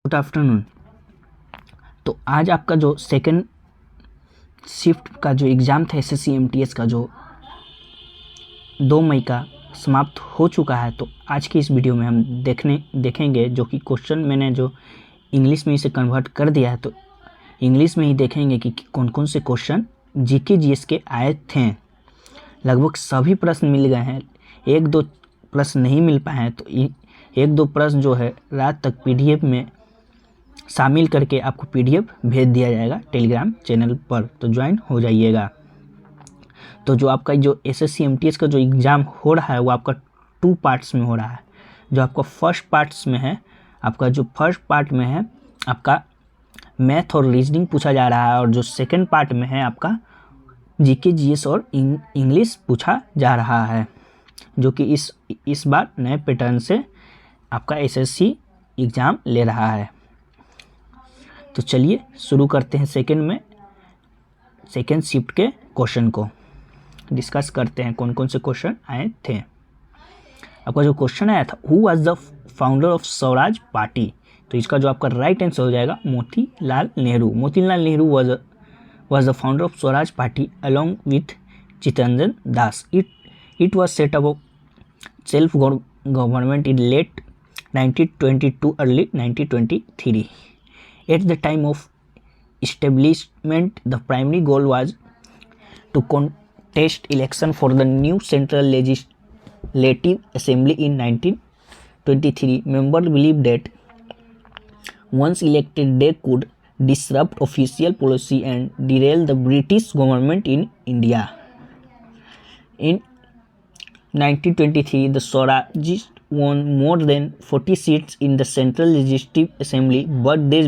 Good afternoon. तो आज आपका जो सेकंड शिफ्ट का जो एग्ज़ाम था एसएससी एमटीएस का जो 2 मई का समाप्त हो चुका है। तो आज की इस वीडियो में हम देखेंगे जो कि क्वेश्चन मैंने जो इंग्लिश में इसे कन्वर्ट कर दिया है। तो इंग्लिश में ही देखेंगे कि कौन कौन से क्वेश्चन जीके जीएस के आए थे। लगभग सभी प्रश्न मिल गए हैं, एक दो प्रश्न नहीं मिल पाए हैं। तो एक दो प्रश्न जो है रात तक पीडीएफ में शामिल करके आपको पीडीएफ भेज दिया जाएगा टेलीग्राम चैनल पर, तो ज्वाइन हो जाइएगा। तो जो आपका जो एसएससी एमटीएस का जो एग्ज़ाम हो रहा है वो आपका 2 पार्ट्स में हो रहा है। जो आपका फर्स्ट पार्ट्स में है, आपका जो फर्स्ट पार्ट में है आपका मैथ और रीजनिंग पूछा जा रहा है, और जो सेकंड पार्ट में है आपका जीके जीएस और इंग्लिश पूछा जा रहा है, जो कि इस बार नए पैटर्न से आपका एसएससी एग्ज़ाम ले रहा है। तो चलिए शुरू करते हैं सेकंड शिफ्ट के क्वेश्चन को डिस्कस करते हैं। कौन कौन से क्वेश्चन आए थे। आपका जो क्वेश्चन आया था, who was the founder of Swaraj party, तो इसका जो आपका राइट आंसर हो जाएगा Motilal Nehru. Motilal Nehru was the founder of Swaraj Party along with Chittaranjan Das. It was set up a self-government in late 1922, early 1923. At the time of establishment, the primary goal was to contest election for the new Central Legislative Assembly in 1923. Members believed that once elected, they could disrupt official policy and derail the British government in India. In 1923, the Swarajists won more than 40 seats in the Central Legislative Assembly, but these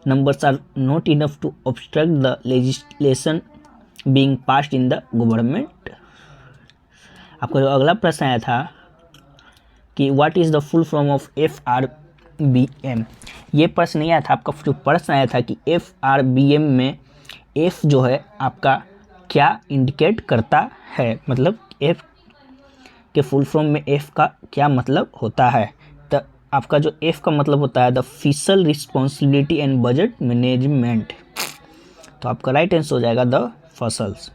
numbers are not enough to obstruct the legislation being passed in the government. आपका जो अगला प्रश्न आया था कि what is the full form of FRBM। ये प्रश्न नहीं आया था, आपका जो प्रश्न आया था कि FRBM में F जो है आपका क्या इंडिकेट करता है, मतलब F के फुल फॉर्म में F का क्या मतलब होता है। तो आपका जो F का मतलब होता है the fiscal responsibility and budget management. तो आपका राइट आंसर हो जाएगा the fiscals.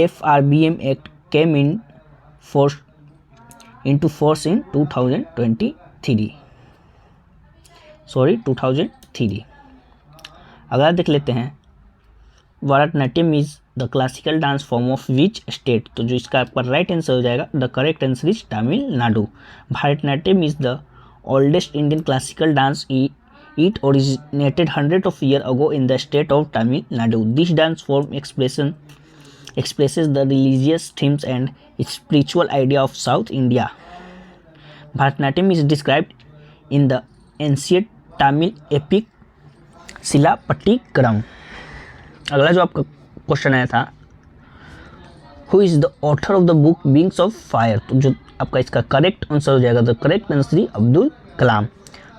FRBM act came into force in 2003। अगला देख लेते हैं, Bharatanatyam is the classical dance form of which state. तो जो इसका आपका राइट आंसर हो जाएगा the correct answer is Tamil Nadu. Bharatanatyam is the oldest Indian classical dance. It originated hundreds of years ago in the state of Tamil Nadu. This dance form expresses the religious themes and spiritual idea of South India. Bharatanatyam is described in the ancient Tamil epic Silapatikaram. अगला जो आपका question आया था, who is the author of the book wings of fire. तो जो आपका इसका correct answer हो जाएगा the correct answer is Abdul Kalam.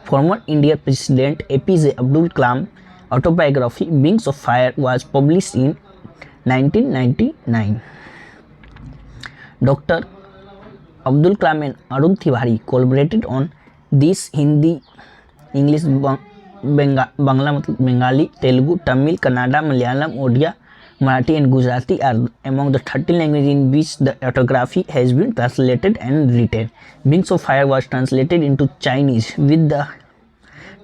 Former Indian president APJ Abdul Kalam autobiography wings of fire was published in 1999. Dr. Abdul Kalam and Arun Tiwari collaborated on this Hindi, English, Bangla मतलब Bengali, Telugu, Tamil, Kannada, Malayalam, Odia, Marathi and Gujarati are among the 13 languages in which the autography has been translated and written. Wings of Fire was translated into Chinese with the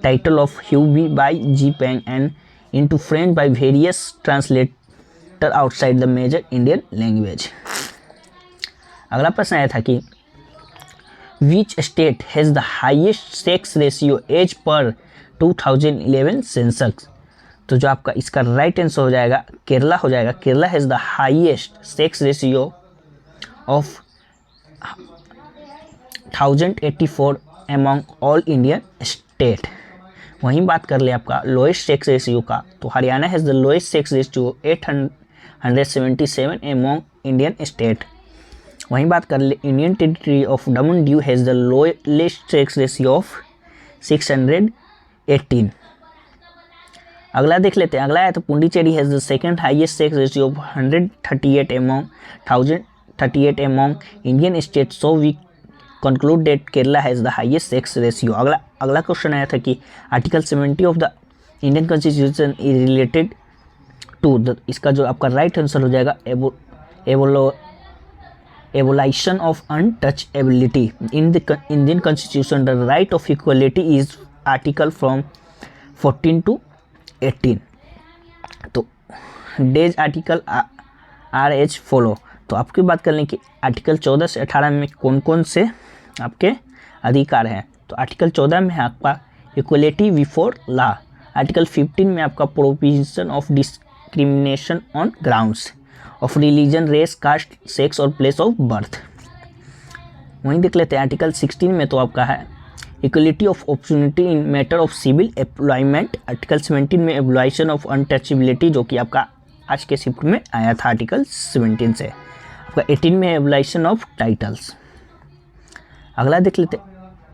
title of Hubi by Ji Peng and into French by various translators outside the major Indian language. अगला प्रश्न आया था कि Which state has the highest sex ratio as per 2011 census। तो जो आपका इसका right answer हो जाएगा केरला हो जाएगा। Kerala has the highest sex ratio of 1084 among all Indian state. वहीं बात कर ले आपका लोएस्ट सेक्स रेशियो का, तो Haryana has the lowest sex ratio 877 among Indian state. वहीं बात कर ले Indian territory of Daman Diu has the lowest sex ratio of 618। अगला देख लेते हैं, अगला है तो Puducherry has the second highest sex ratio of 138 among 1038 among Indian state. So we conclude that Kerala has the highest sex ratio. अगला क्वेश्चन आया था कि article 70 of the Indian constitution is related to the, इसका जो आपका राइट आंसर हो जाएगा abolition of untouchability. In the Indian constitution the right of equality is article from 14 to 18। तो these article are as follow. तो आपकी बात कर लें कि आर्टिकल 14 से 18 में कौन कौन से आपके अधिकार हैं। तो आर्टिकल 14 में है आपका इक्वलिटी बिफोर लॉ। आर्टिकल 15 में आपका provision of discrimination on grounds of religion, race, caste, sex और प्लेस ऑफ बर्थ। वहीं देख लेते हैं आर्टिकल 16 में तो आपका है equality of opportunity in matter of civil employment. Article 17 में एबोलिशन ऑफ अनटचेबिलिटी, जो कि आपका आज के शिफ्ट में आया था आर्टिकल 17 से। आपका 18 में एबोलिशन ऑफ टाइटल्स। अगला देख लेते हैं,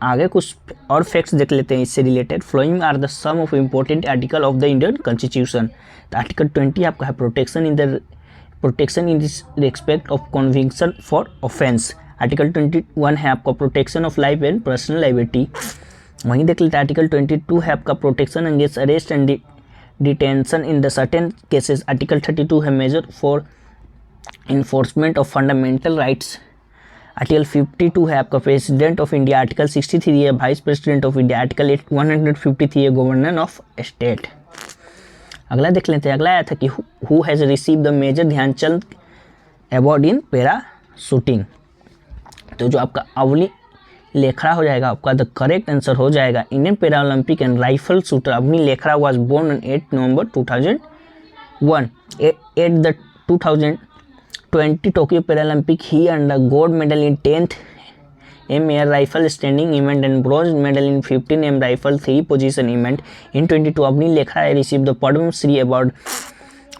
आगे कुछ और फैक्ट्स देख लेते हैं इससे related. Following are the some of important article of the Indian constitution. तो आर्टिकल 20 आपका है protection in respect of conviction for offence. Article 21 है आपका protection of life and personal liability. वहीं देख लेते हैं आर्टिकल 22 है आपका protection against arrest and detention in the certain cases. Article 32 है measure for enforcement of fundamental rights. Article 52 है आपका प्रेसिडेंट ऑफ इंडिया। आर्टिकल 63 है vice president of India. Article 153 है गवर्नर ऑफ स्टेट। अगला देख लेते हैं, अगला आया था कि who has receive the major Dhyan Chand award in para shooting. तो जो आपका अवनी लेखरा हो जाएगा आपका द करेक्ट आंसर हो जाएगा Indian para Olympic and rifle shooter Avani Lekhara was born on 8 November 2001 at the 2020 Tokyo Paralympic. He earned the gold medal in 10th M air rifle standing event and bronze medal in 15 M rifle 3 position event. In 22, Avni Lekhara received the Padma Shri award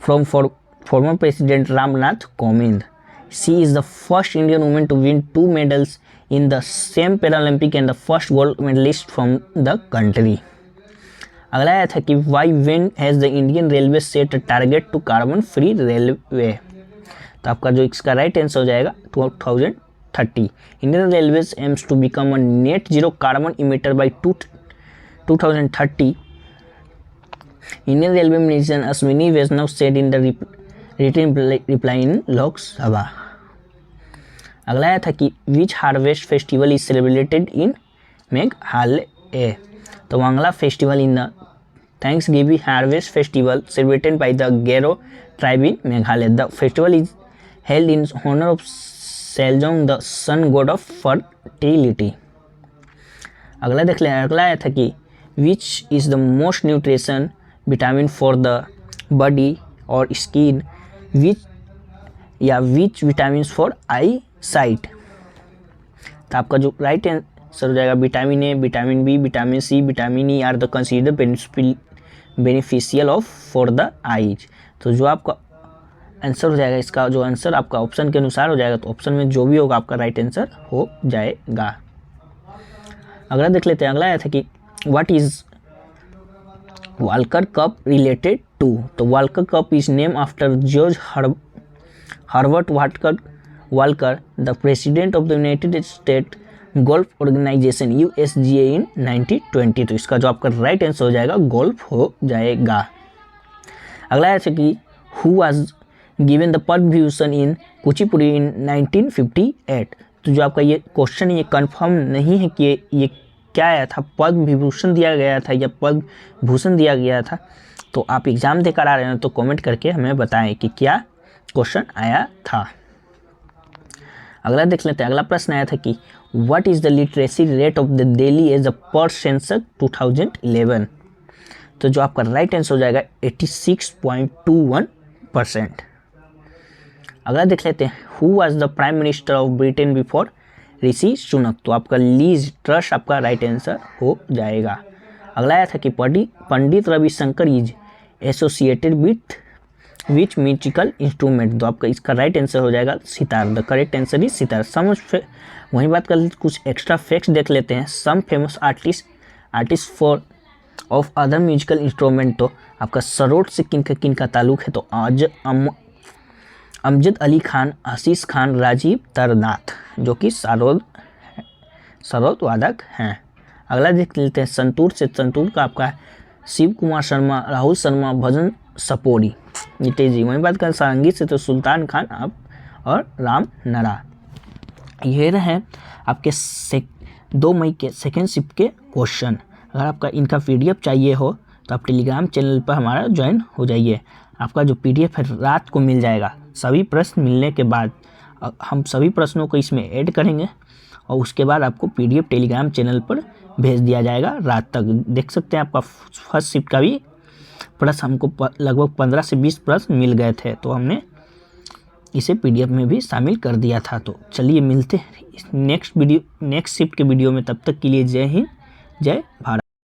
from former President Ram Nath Kovind. She is the first Indian woman to win 2 medals in the same Paralympic and the first gold medalist from the country. अगला आया था कि why when has the Indian Railway set a target to carbon free railway। तो आपका जो इसका right answer हो जाएगा 2030। Indian Railways aims to become a net zero carbon emitter by 2030. Indian Railway Minister Ashwini Vaishnaw said in the written reply in Lok Sabha. अगला आया था कि which harvest festival is celebrated in Meghalaya। तो Wangala festival in the Thanksgiving harvest festival celebrated by the Garo tribe in Meghalaya. The festival is held in honor of Seljong, the sun god of fertility. अगला देख लें, अगला आया था कि which is the most nutrition vitamin for the body और skin, which vitamins for eyesight। तो आपका जो राइट आंसर हो जाएगा vitamin A, vitamin B, vitamin C, vitamin E are the consider beneficial of for the eyes. तो जो आपका answer हो जाएगा, इसका जो आंसर आपका ऑप्शन के अनुसार हो जाएगा, तो ऑप्शन में जो भी होगा आपका राइट आंसर हो जाएगा। अगला देख लेते हैं, अगला आया था कि what is Walker Cup related to. तो Walker Cup is name after George Herbert Walker the president of the United State golf organization USGA इन 1920। तो इसका जो आपका राइट आंसर हो जाएगा गोल्फ हो जाएगा। अगला है कि who was given the Padma Vibhushan इन कुचिपुड़ी इन 1958। तो जो आपका ये क्वेश्चन है ये कंफर्म नहीं है कि ये क्या आया था, पद्म विभूषण दिया गया था या पद्म भूषण दिया गया था। तो आप एग्ज़ाम देकर आ रहे हैं तो कमेंट करके हमें बताएं कि क्या क्वेश्चन आया था। अगला देख लेते हैं, अगला प्रश्न आया था कि what is the literacy rate of the Delhi as a per census 2011। तो जो आपका राइट आंसर हो जाएगा 86.21%। अगला देख लेते हैं, who was the prime minister of Britain before Rishi Sunak. तो आपका लीज ट्रस्ट आपका राइट आंसर हो जाएगा। अगला आया था कि Pandit Ravishankar is associated with which musical instrument. तो आपका इसका राइट आंसर हो जाएगा sitar. The correct answer is sitar. वहीं बात कर कुछ एक्स्ट्रा फैक्ट्स देख लेते हैं। Some famous artist for of other musical instrument. तो आपका सरोद से किनका ताल्लुक है, तो अमजद अली खान, आशीष खान, राजीव तरनाथ, जो कि सरोद सर्वोत्त वादक हैं। अगला देख लेते हैं संतूर से। संतूर का आपका है शिव कुमार शर्मा, राहुल शर्मा, भजन सपोरी, ये तेजी। वहीं बात करें सारंगी से तो सुल्तान खान आप और राम नरा। ये रहे आपके 2 मई के सेकेंड शिफ्ट के क्वेश्चन। अगर आपका इनका PDF चाहिए हो तो आप टेलीग्राम चैनल पर हमारा ज्वाइन हो जाइए। आपका जो PDF है रात को मिल जाएगा। सभी प्रश्न मिलने के बाद हम सभी प्रश्नों को इसमें ऐड करेंगे और उसके बाद आपको PDF टेलीग्राम चैनल पर भेज दिया जाएगा रात तक। देख सकते हैं आपका फर्स्ट शिफ्ट का भी प्रश्न हमको लगभग 15 से 20 प्रश्न मिल गए थे, तो हमने इसे PDF में भी शामिल कर दिया था। तो चलिए मिलते हैं नेक्स्ट शिफ्ट के वीडियो में। तब तक के लिए जय हिंद, जय भारत।